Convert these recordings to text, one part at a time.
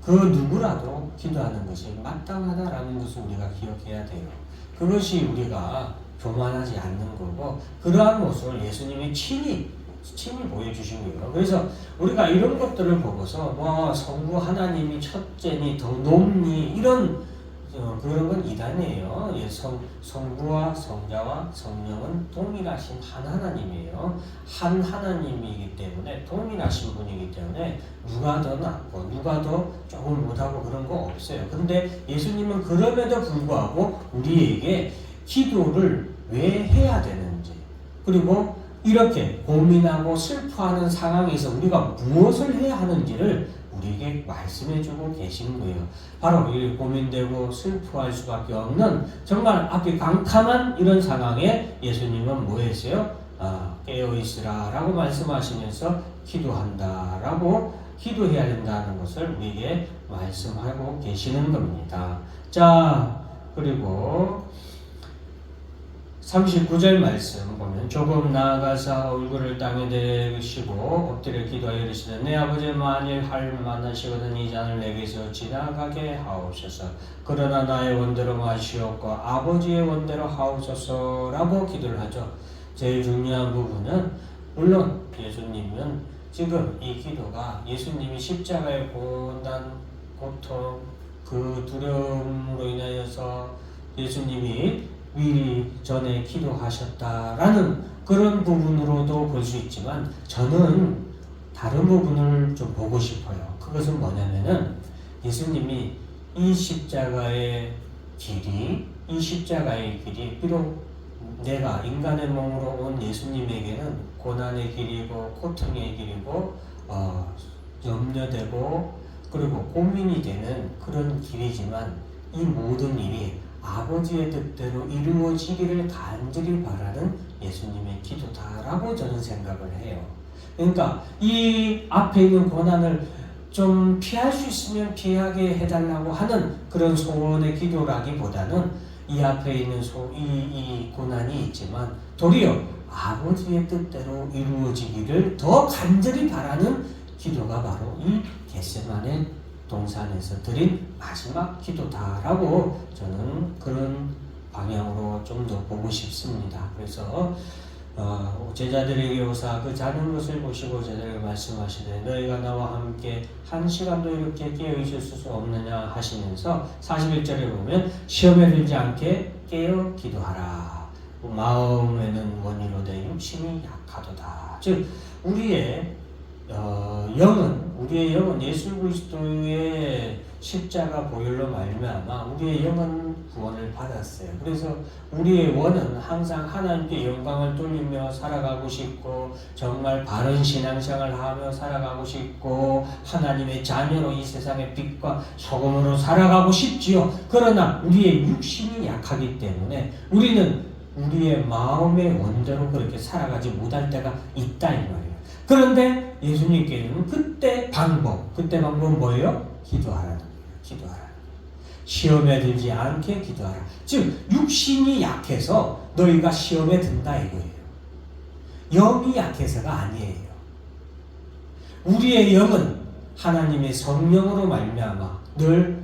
그 누구라도 기도하는 것이 마땅하다라는 것을 우리가 기억해야 돼요. 그것이 우리가 교만하지 않는 거고, 그러한 모습을 예수님이 친히 보여주신 거예요. 그래서 우리가 이런 것들을 보고서 뭐 성부 하나님이 첫째니 더 높니 이런 그런 건 이단이에요. 성부와 성자와 성령은 동일하신 한 하나님이에요. 한 하나님이기 때문에, 동일하신 분이기 때문에 누가 더 낫고 누가 더 조금 못하고 그런 거 없어요. 근데 예수님은 그럼에도 불구하고 우리에게 기도를 왜 해야 되는지, 그리고 이렇게 고민하고 슬퍼하는 상황에서 우리가 무엇을 해야 하는지를 우리에게 말씀해주고 계신 거예요. 바로 이 고민되고 슬퍼할 수밖에 없는 정말 앞이 캄캄한 이런 상황에 예수님은 뭐 했어요? 깨어있으라 라고 말씀하시면서 기도한다, 기도해야 된다는 것을 우리에게 말씀하고 계시는 겁니다. 자, 그리고 39절 말씀 보면, 조금 나아가사 얼굴을 땅에 대시고 엎드려 기도하여 이르시되, 내 아버지 만일 할 만하시거든 이 잔을 내게서 지나가게 하옵소서. 그러나 나의 원대로 마시옵고 아버지의 원대로 하옵소서 라고 기도를 하죠. 제일 중요한 부분은, 물론 예수님은 지금 이 기도가 예수님이 십자가의 고난, 고통, 그 두려움으로 인하여서 예수님이 미리 전에 기도하셨다라는 그런 부분으로도 볼 수 있지만, 저는 다른 부분을 좀 보고 싶어요. 그것은 뭐냐면은, 예수님이 이 십자가의 길이, 비록 내가 인간의 몸으로 온 예수님에게는 고난의 길이고 고통의 길이고 염려되고 그리고 고민이 되는 그런 길이지만, 이 모든 일이 아버지의 뜻대로 이루어지기를 간절히 바라는 예수님의 기도다라고 저는 생각을 해요. 그러니까 이 앞에 있는 고난을 좀 피할 수 있으면 피하게 해달라고 하는 그런 소원의 기도라기보다는, 이 앞에 있는 이 고난이 있지만 도리어 아버지의 뜻대로 이루어지기를 더 간절히 바라는 기도가 바로 이 겟세마네 동산에서 드린 마지막 기도다라고 저는 그런 방향으로 좀 더 보고 싶습니다. 그래서 제자들에게 오사 그 자는 것을 보시고 제자들에게 말씀하시되, 너희가 나와 함께 한 시간도 이렇게 깨어 있을 수 없느냐 하시면서 41절에 보면, 시험에 들지 않게 깨어 기도하라. 마음에는 원이로되 육신이 약하도다. 즉 우리의 영은 예수 그리스도의 십자가 보혈로 말미암아 우리의 영은 구원을 받았어요. 그래서 우리의 원은 항상 하나님께 영광을 돌리며 살아가고 싶고, 정말 바른 신앙생활을 하며 살아가고 싶고, 하나님의 자녀로 이 세상의 빛과 소금으로 살아가고 싶지요. 그러나 우리의 육신이 약하기 때문에 우리는 우리의 마음의 원대로 그렇게 살아가지 못할 때가 있다 이 말이에요. 그런데 예수님께는 그때 방법은 뭐예요? 기도하라는 거예요. 기도하라. 시험에 들지 않게 기도하라. 즉 육신이 약해서 너희가 시험에 든다 이거예요. 영이 약해서가 아니에요. 우리의 영은 하나님의 성령으로 말미암아 늘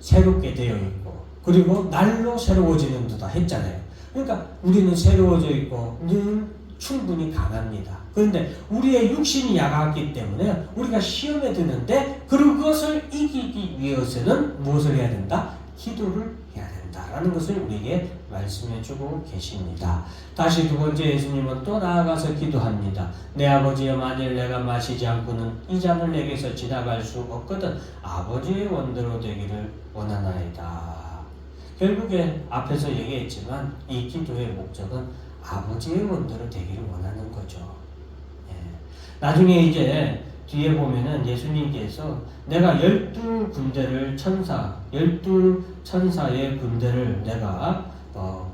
새롭게 되어 있고, 그리고 날로 새로워지는 듯다 했잖아요. 그러니까 우리는 새로워져 있고 늘 충분히 강합니다. 그런데 우리의 육신이 약하기 때문에 우리가 시험에 드는데, 그것을 이기기 위해서는 무엇을 해야 된다? 기도를 해야 된다라는 것을 우리에게 말씀해주고 계십니다. 다시 두 번째, 예수님은 또 나아가서 기도합니다. 내 아버지여, 만일 내가 마시지 않고는 이 잔을 내게서 지나갈 수 없거든 아버지의 원대로 되기를 원하나이다. 결국에 앞에서 얘기했지만 이 기도의 목적은 아버지의 원대로 되기를 원하는 거죠. 나중에 이제 뒤에 보면은 예수님께서 내가 12군대를 12천사의 군대를 내가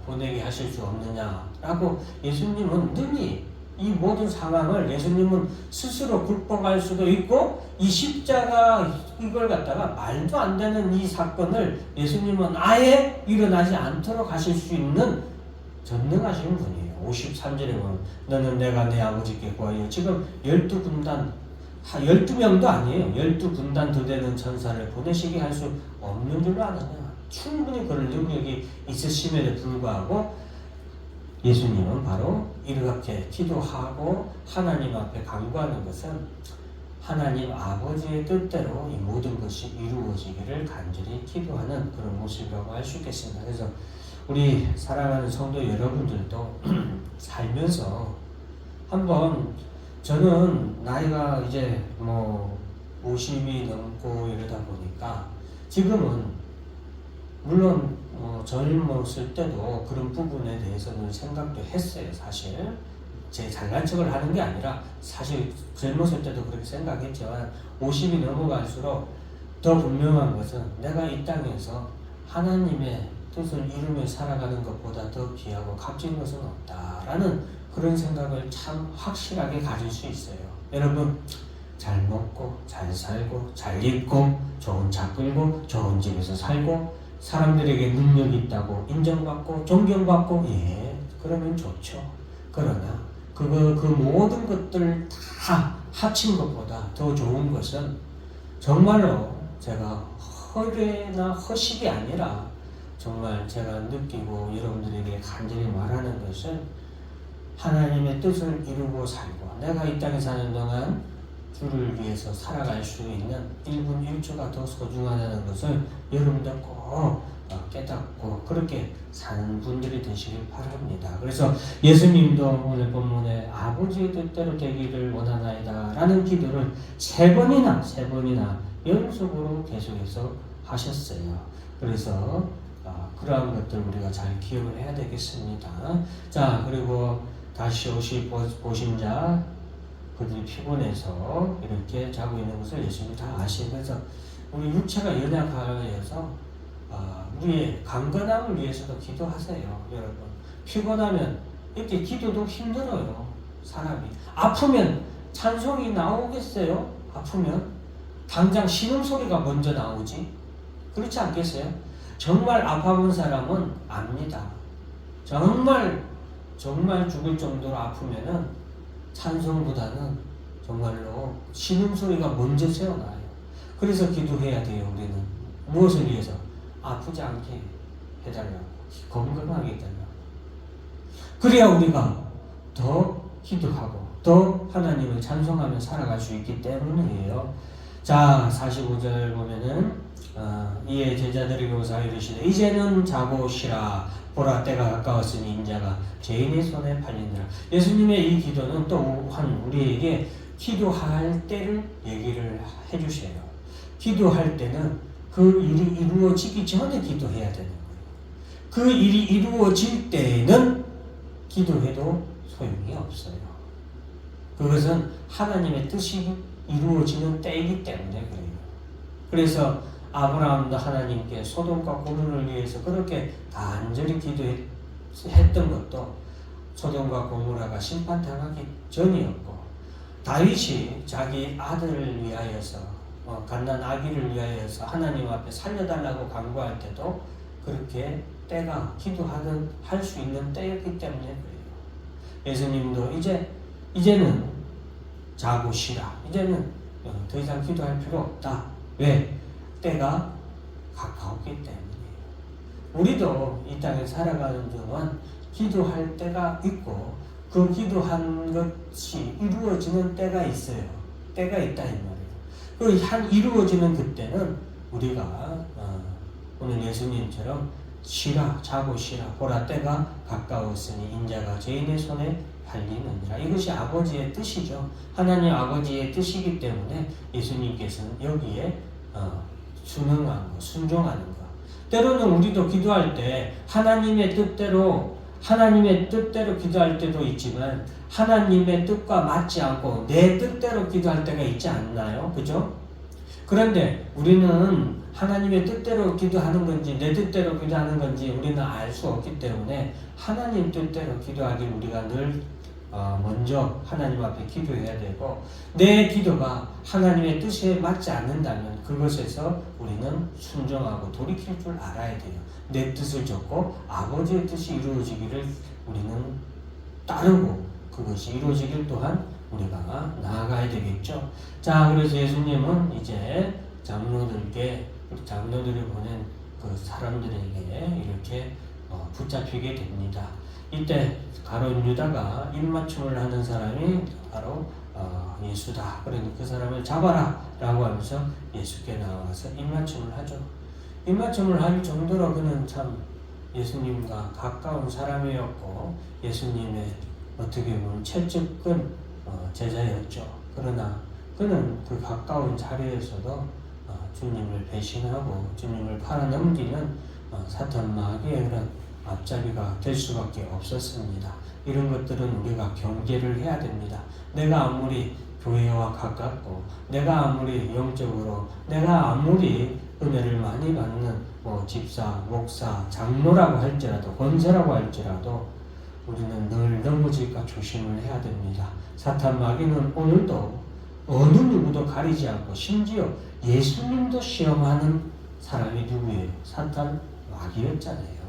보내게 하실 수 없느냐라고, 예수님은 능히 이 모든 상황을 예수님은 스스로 극복할 수도 있고, 이 십자가 이걸 갖다가 말도 안 되는 이 사건을 예수님은 아예 일어나지 않도록 하실 수 있는 전능하신 분이에요. 53절에 보면 너는 내가 내 아버지께 구하여, 지금 12군단 12명도 아니에요. 12군단 더 되는 천사를 보내시게 할 수 없는 줄로 아느냐. 충분히 그런 능력이 있으심에도 불구하고 예수님은 바로 이렇게 기도하고 하나님 앞에 간구하는 것은 하나님 아버지의 뜻대로 이 모든 것이 이루어지기를 간절히 기도하는 그런 모습이라고 할 수 있겠습니다. 그래서 우리 사랑하는 성도 여러분들도 살면서 한번, 저는 나이가 이제 50이 넘고 이러다 보니까 지금은 물론 젊었을 때도 그런 부분에 대해서는 생각도 했어요. 사실 제 잘난 척을 하는 게 아니라 사실 젊었을 때도 그렇게 생각했지만 50이 넘어갈수록 더 분명한 것은 내가 이 땅에서 하나님의 뜻을 이루며 살아가는 것보다 더 귀하고 값진 것은 없다라는 그런 생각을 참 확실하게 가질 수 있어요. 여러분, 잘 먹고 잘 살고 잘 입고 좋은 차 끌고 좋은 집에서 살고 사람들에게 능력이 있다고 인정받고 존경받고, 그러면 좋죠. 그러나 그 모든 것들 다 합친 것보다 더 좋은 것은 정말로 제가 허례나 허식이 아니라 정말 제가 느끼고 여러분들에게 간절히 말하는 것은 하나님의 뜻을 이루고 살고 내가 이 땅에 사는 동안 주를 위해서 살아갈 수 있는 1분 1초가 더 소중하다는 것을 여러분들 꼭 깨닫고 그렇게 사는 분들이 되시길 바랍니다. 그래서 예수님도 오늘 본문에 아버지의 뜻대로 되기를 원하나이다 라는 기도를 세 번이나 연속으로 계속해서 하셨어요. 그래서 그러한 것들 우리가 잘 기억을 해야 되겠습니다. 자, 그리고 다시 오신 자 그들이 피곤해서 이렇게 자고 있는 것을 예수님이 다 아시면서 우리 육체가 연약하여서 우리의 강건함을 위해서도 기도하세요. 여러분, 피곤하면 이렇게 기도도 힘들어요. 사람이 아프면 찬송이 나오겠어요? 아프면 당장 신음소리가 먼저 나오지. 그렇지 않겠어요? 정말 아파본 사람은 압니다. 정말 죽을 정도로 아프면은 찬송보다는 정말로 신음소리가 먼저 새어나요. 그래서 기도해야 돼요. 우리는 무엇을 위해서? 아프지 않게 해달라고, 건강하게 해달라고. 그래야 우리가 더 기도하고 더 하나님을 찬송하며 살아갈 수 있기 때문이에요. 자, 45절 보면은 이에 제자들에게 오사 이르시되 이제는 자고 쉬라. 보라, 때가 가까웠으니 인자가 죄인의 손에 팔리니라. 예수님의 이 기도는 또한 우리에게 기도할 때를 얘기를 해주세요. 기도할 때는 그 일이 이루어지기 전에 기도해야 되는 거예요. 그 일이 이루어질 때는 기도해도 소용이 없어요. 그것은 하나님의 뜻이 이루어지는 때이기 때문에 그래요. 그래서 아브라함도 하나님께 소돔과 고모를 위해서 그렇게 간절히 기도했던 것도 소돔과 고모라가 심판당하기 전이었고, 다윗이 자기 아들을 위하여서 갓난 아기를 위하여서 하나님 앞에 살려달라고 간구할 때도 그렇게 때가 기도하든 할 수 있는 때였기 때문에 그래요. 예수님도 이제는 자고 쉬라. 이제는 더 이상 기도할 필요 없다. 왜? 때가 가까웠기 때문이에요. 우리도 이 땅에 살아가는 동안 기도할 때가 있고 그 기도한 것이 이루어지는 때가 있어요. 때가 있다 이 말이에요. 그 이루어지는 그때는 우리가 오늘 예수님처럼 쉬라, 자고 쉬라, 보라, 때가 가까웠으니 인자가 죄인의 손에 팔리느니라. 이것이 아버지의 뜻이죠. 하나님 아버지의 뜻이기 때문에 예수님께서는 여기에 순응하는 거, 순종하는 거. 때로는 우리도 기도할 때 하나님의 뜻대로 기도할 때도 있지만 하나님의 뜻과 맞지 않고 내 뜻대로 기도할 때가 있지 않나요? 그죠? 그런데 우리는 하나님의 뜻대로 기도하는 건지 내 뜻대로 기도하는 건지 우리는 알 수 없기 때문에 하나님 뜻대로 기도하길 우리가 늘 먼저 하나님 앞에 기도해야 되고, 내 기도가 하나님의 뜻에 맞지 않는다면 그것에서 우리는 순종하고 돌이킬 줄 알아야 돼요. 내 뜻을 줬고 아버지의 뜻이 이루어지기를 우리는 따르고 그것이 이루어지길 또한 우리가 나아가야 되겠죠. 자, 그래서 예수님은 이제 장로들이 보낸 그 사람들에게 이렇게 붙잡히게 됩니다. 이때 가룟 유다가 입맞춤을 하는 사람이 바로 예수다. 그러니 그 사람을 잡아라 라고 하면서 예수께 나와서 입맞춤을 하죠. 입맞춤을 할 정도로 그는 참 예수님과 가까운 사람이었고 예수님의 어떻게 보면 채찍은 제자였죠. 그러나 그는 그 가까운 자리에서도 주님을 배신하고 주님을 팔아넘기는 사탄 마귀의 그런 앞잡이가 될 수밖에 없었습니다. 이런 것들은 우리가 경계를 해야 됩니다. 내가 아무리 교회와 가깝고 내가 아무리 영적으로 내가 아무리 은혜를 많이 받는 집사, 목사, 장로라고 할지라도 권세라고 할지라도 우리는 늘 넘어질까 조심을 해야 됩니다. 사탄 마귀는 오늘도 어느 누구도 가리지 않고 심지어 예수님도 시험하는 사람이 누구예요? 사탄 마귀였잖아요.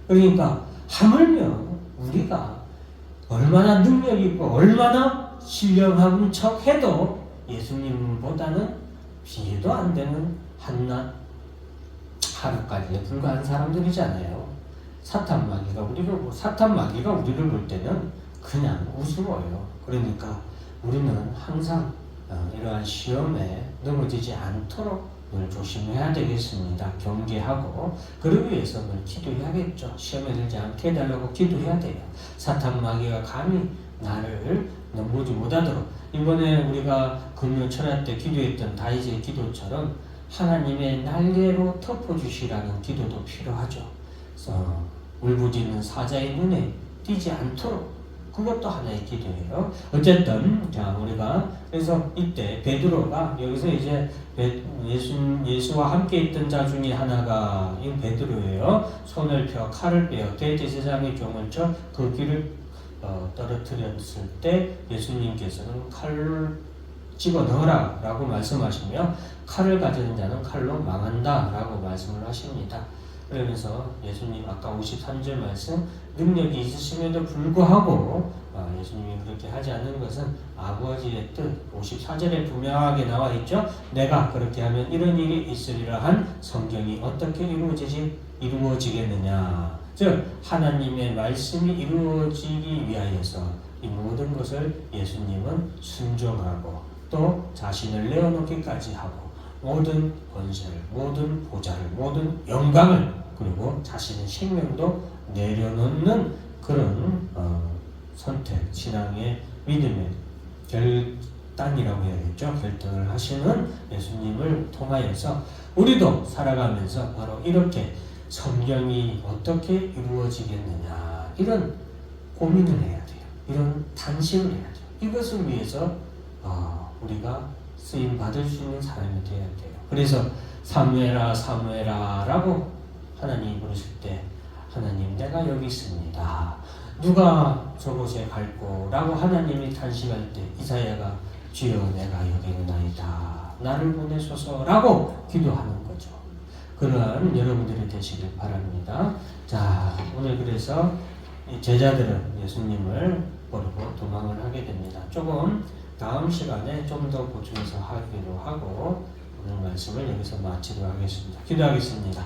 그러니까 하물며 우리가 얼마나 능력 있고 얼마나 신령한 척해도 예수님보다는 비교도 안 되는 한낱 하루까지에 불과한 사람들이잖아요. 사탄 마귀가 우리를 볼 때는 그냥 우스워요. 그러니까 우리는 항상 이러한 시험에 넘어지지 않도록 늘 조심해야 되겠습니다. 경계하고 그러기 위해서 늘 기도해야겠죠. 시험에 들지 않게 해달라고 기도해야 돼요. 사탄 마귀가 감히 나를 넘보지 못하도록 이번에 우리가 금요 철야 때 기도했던 다윗의 기도처럼 하나님의 날개로 덮어주시라는 기도도 필요하죠. 울부짖는 사자의 눈에 띄지 않도록 그것도 하나의 기도예요. 어쨌든 자 우리가 그래서 이때 베드로가 여기서 이제 예수와 함께 있던 자 중에 하나가 이 베드로예요. 손을 펴 칼을 빼어 대제사장의 종을 쳐 그 귀를 떨어뜨렸을 때 예수님께서는 칼을 집어 넣어라 라고 말씀하시며 칼을 가지는 자는 칼로 망한다 라고 말씀을 하십니다. 그러면서 예수님 아까 53절 말씀 능력이 있으심에도 불구하고 예수님이 그렇게 하지 않는 것은 아버지의 뜻 54절에 분명하게 나와 있죠. 내가 그렇게 하면 이런 일이 있으리라 한 성경이 어떻게 이루어지겠느냐. 즉 하나님의 말씀이 이루어지기 위하여서 이 모든 것을 예수님은 순종하고 또 자신을 내어놓기까지 하고 모든 권세를, 모든 보좌를, 모든 영광을 그리고 자신의 생명도 내려놓는 그런 선택, 신앙의 믿음의 결단이라고 해야겠죠. 결단을 하시는 예수님을 통하여서 우리도 살아가면서 바로 이렇게 성경이 어떻게 이루어지겠느냐 이런 고민을 해야 돼요. 이런 단식을 해야 돼요. 이것을 위해서 우리가 쓰임 받을 수 있는 사람이 되어야 돼요. 그래서 사무엘아 사무엘아 라고 하나님이 부르실 때 하나님 내가 여기 있습니다. 누가 저곳에 갈꼬 라고 하나님이 탄식할 때 이사야가 주여 내가 여기 있나이다 나를 보내소서 라고 기도하는 거죠. 그러한 여러분들이 되시길 바랍니다. 자 오늘 그래서 제자들은 예수님을 버리고 도망을 하게 됩니다. 조금 다음 시간에 좀 더 보충해서 하기로 하고 오늘 말씀을 여기서 마치도록 하겠습니다. 기도하겠습니다.